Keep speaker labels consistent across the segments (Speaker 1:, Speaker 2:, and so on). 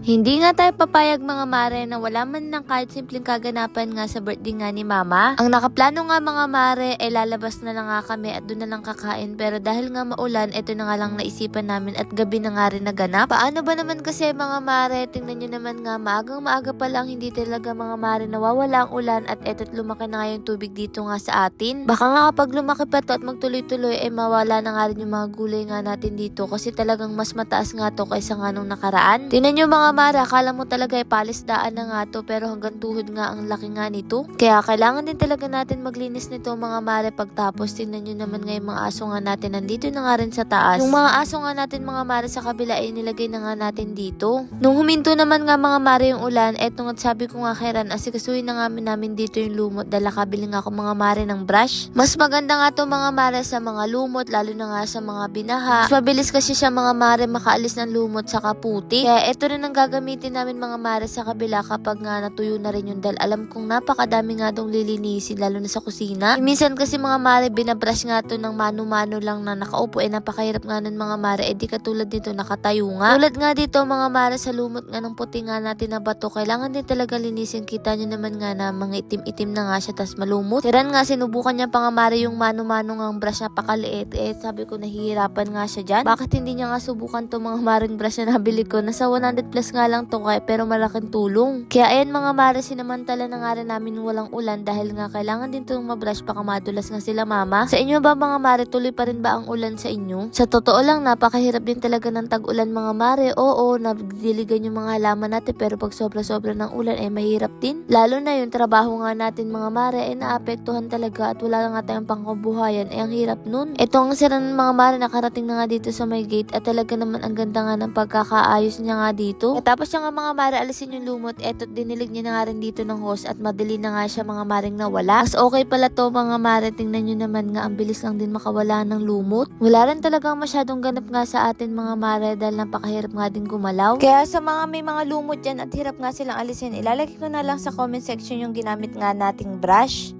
Speaker 1: Hindi nga tayo papayag mga mare na wala man lang kahit simpleng kaganapan nga sa birthday nga ni mama. Ang nakaplano nga mga mare ay lalabas na lang nga kami at doon na lang kakain, pero dahil nga maulan, ito na nga lang naisipan namin at gabi na nga rin naganap. Paano ba naman kasi mga mare, tingnan nyo naman nga maagang maaga pa lang, hindi talaga mga mare nawawala ang ulan at eto't lumaki na nga yung tubig dito nga sa atin. Baka nga kapag lumaki pa to at magtuloy-tuloy ay mawala na nga rin yung mga gulay nga natin dito kasi talagang mas mataas nga to kaysa nga nung nakaraan. Tingnan nyo mga mare, akala mo talaga ay palisdaan na nga to, pero hanggang tuhod nga ang laki nga nito. Kaya kailangan din talaga natin maglinis nito mga mare pagtapos. Tingnan nyo naman nga yung mga aso nga natin nandito na nga rin sa taas. Yung mga aso nga natin mga mare sa kabila ay nilagay na nga natin dito. Nung huminto naman nga mga mare yung ulan, eto nga sabi ko nga kay Ran, asikasuhin na nga namin dito yung lumot dahil kabili nga ako mga mare ng brush. Mas maganda nga to mga mare sa mga lumot, lalo na nga sa mga binaha. Mas mabilis kasi siya mga mare makaalis ng lumot sa kaputi. Kaya eto rin ang gagamitin namin mga mare sa kabila kapag nga natuyo na rin yung dal. Alam kong napakadami nga dong lilinisin lalo na sa kusina. Minsan kasi mga mare binabrush nga to ng mano-mano lang na nakaupo, napakahirap nga nun mga mare, di katulad dito nakatayo nga. Tulad nga dito mga mare sa lumot nga ng puti nga natin na bato, kailangan din talaga linisin. Kita nyo naman nga na mga itim-itim na nga siya tas malumot. Tiran nga sinubukan niya pa nga mare yung mano-mano nga brush na pakaliit, sabi ko nahihirapan nga siya dyan. Bakit hindi niya nga subukan to mga maring brush na nabili ko? Nasa 100 plus nga lang to pero malaking tulong. Kaya ayan mga mare, sinamantala na nga rin namin walang ulan dahil nga kailangan din itong mabrush baka madulas nga sila mama. Sa inyo ba mga mare, tuloy pa rin ba ang ulan sa inyo? Sa totoo lang, napakahirap din talaga ng tag-ulan mga mare. Oo, nagdiligan yung mga halaman natin, pero pag sobra-sobra ng ulan ay mahirap din. Lalo na yung trabaho nga natin mga mare ay naapektuhan talaga at wala nga tayong pangkabuhayan, ang hirap nun. Ito ang sira ng mga mare, nakarating na nga dito sa may gate at talaga naman ang ganda nga ng pagkakaayos niya nga dito. At tapos siya nga mga mare alisin yung lumot, eto't dinilig niya na nga rin dito ng hose at madali na nga siya mga maring nawala. Mas okay pala to mga mare, tingnan nyo naman nga ang bilis lang din makawala ng lumot. Wala rin talagang masyadong ganap nga sa atin mga mare dahil napakahirap nga din gumalaw. Kaya sa mga may mga lumot dyan at hirap nga silang alisin, ilalagay ko na lang sa comment section yung ginamit nga nating brush.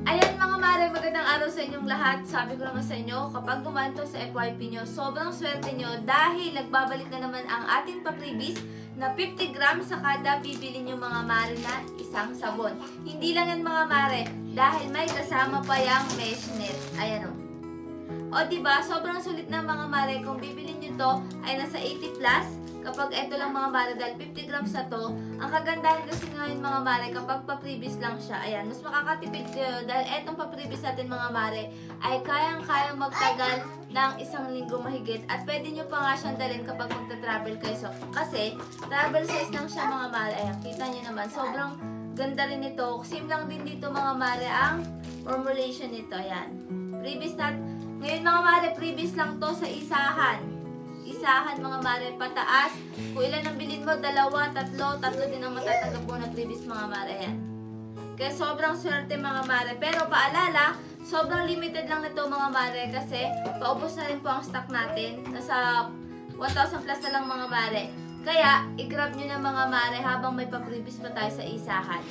Speaker 2: Ayan mga mare, magandang araw sa inyong lahat. Sabi ko naman sa inyo, kapag gumanto sa FYP nyo, sobrang swerte nyo dahil nagbabalik na naman ang ating pa-freebies na 50 grams sa kada bibili nyo mga mare na isang sabon. Hindi lang yan mga mare, dahil may kasama pa yung mesh net. Ayan o. O diba, sobrang sulit na mga mare. Kung bibili nyo to ay nasa 80 plus. Kapag ito lang mga mare, dahil 50 grams na to, ang kagandahan kasi ngayon mga mare, kapag pa-previous lang siya, ayan, mas makakatipid kayo dahil etong pa-previous natin mga mare ay kayang-kayang magtagal ng 1 linggo mahigit at pwede nyo pa nga siyang dalhin kapag magta-travel kayo. So, kasi travel size lang siya mga mare, ayan, kita nyo naman, sobrang ganda rin ito. Same lang din dito mga mare ang formulation nito, ayan. Previous ngayon mga mare, previous lang to sa isahan mga mare, pataas. Kung ilan ang bilhin mo, 2, 3, 3 din ang matatanggap mo na previous mga mare yan. Kaya sobrang swerte mga mare. Pero paalala, sobrang limited lang nito mga mare kasi paubos na rin po ang stock natin. Nasa 1,000 plus na lang mga mare. Kaya, i-grab nyo na mga mare habang may pa-previous pa tayo sa isahan.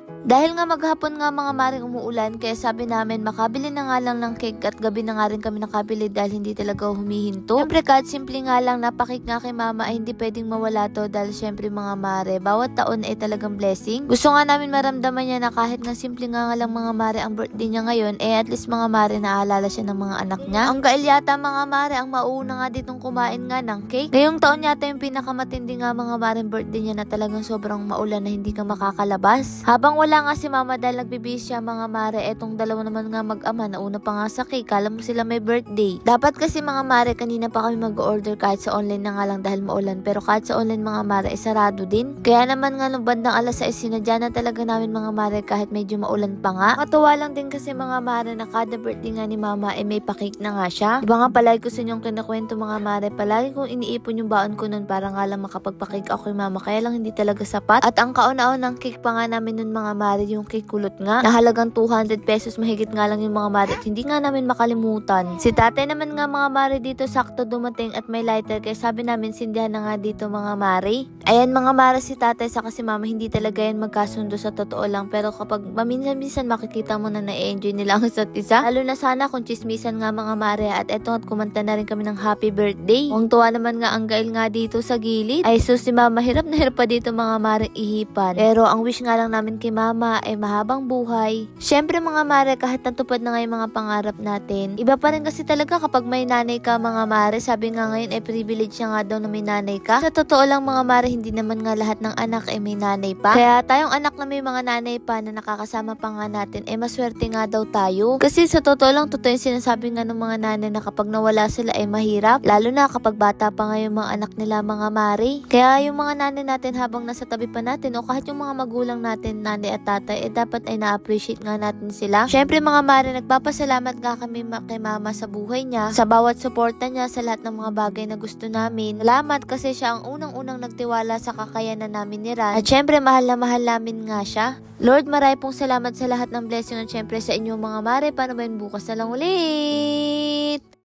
Speaker 1: Dahil nga maghapon nga mga maring umuulan, kaya sabi namin makabili na nga lang ng cake at gabi na nga rin kami nakabili dahil hindi talaga humihinto. Siyempre kahit simple nga lang napakik nga kay mama ay hindi pwedeng mawala to dahil siyempre mga mare, bawat taon ay talagang blessing. Gusto nga namin maramdaman niya na kahit nga simple nga lang mga mare ang birthday niya ngayon, at least mga mare naaalala siya ng mga anak niya. Ang gail yata mga mare ang mauna nga ditong kumain nga ng cake. Ngayong taon yata yung pinakamatindi nga mga mare birthday niya na talagang sobrang maulan na hindi ka makakalabas. Habang wala nga si mama dahil nagbibihis siya mga mare, etong dalawa naman nga mag-ama, nauna pa nga sa cake, kala mo sila may birthday. Dapat kasi mga mare, kanina pa kami mag-order kahit sa online na nga lang dahil maulan, pero kahit sa online mga mare, sarado din. Kaya naman nga nung bandang alas 6, sinadya na talaga namin mga mare kahit medyo maulan pa nga. Katuwa lang din kasi mga mare na kada birthday nga ni mama may pa-cake na nga siya. Diba nga palagi ko sa inyong kinakwento mga mare, palagi kong iniipon yung baon ko nun para nga lang makapagpa-cake ako kay mama, kaya lang hindi talaga sapat. At ang kaon-aon ng cake pa nga namin nun mga mga mare yung kay kulot nga. Nahalagang 200 pesos mahigit nga lang yung mga mare at hindi nga namin makalimutan. Si tatay naman nga mga mare dito sakto dumating at may lighter kaya sabi namin sindihan na nga dito mga mare. Ayan mga mare, si tatay sa kasi mama hindi talaga yan magkasundo sa totoo lang, pero kapag maminsan-minsan makikita mo na na-enjoy nila ang isa't isa. Lalo na sana kung chismisan nga mga mare at eto at kumanta na rin kami ng happy birthday. Ang tuwa naman nga ang gail nga dito sa gilid. Ay sus, si mama hirap na hirap pa dito mga mare ihipan. Pero ang wish nga lang namin kay mama ay mahabang buhay. Syempre mga mare, kahit natupad na nga yung mga pangarap natin, iba pa rin kasi talaga kapag may nanay ka mga mare. Sabi nga ngayon ay privilege siya nga daw na may nanay ka. Sa totoo lang mga mare, hindi naman nga lahat ng anak ay may nanay pa. Kaya tayong anak na may mga nanay pa na nakakasama pa nga natin ay maswerte nga daw tayo. Kasi sa totoo lang, totoo yung sinasabi nga ng mga nanay na kapag nawala sila ay mahirap. Lalo na kapag bata pa nga yung mga anak nila mga mare. Kaya yung mga nanay natin habang nasa tabi pa natin o kahit yung mga magulang natin, nanay at tatay, eh dapat ay na-appreciate nga natin sila. Syempre mga mare, nagpapasalamat nga kami kay mama sa buhay niya, sa bawat suporta niya sa lahat ng mga bagay na gusto namin. Salamat kasi siya ang unang-unang nagtiwala sa kakayanan namin ni Ran. At syempre mahal na mahal namin nga siya. Lord, maray pong salamat sa lahat ng blessing at syempre sa inyo mga mare. Paano ba yun bukas na lang ulit?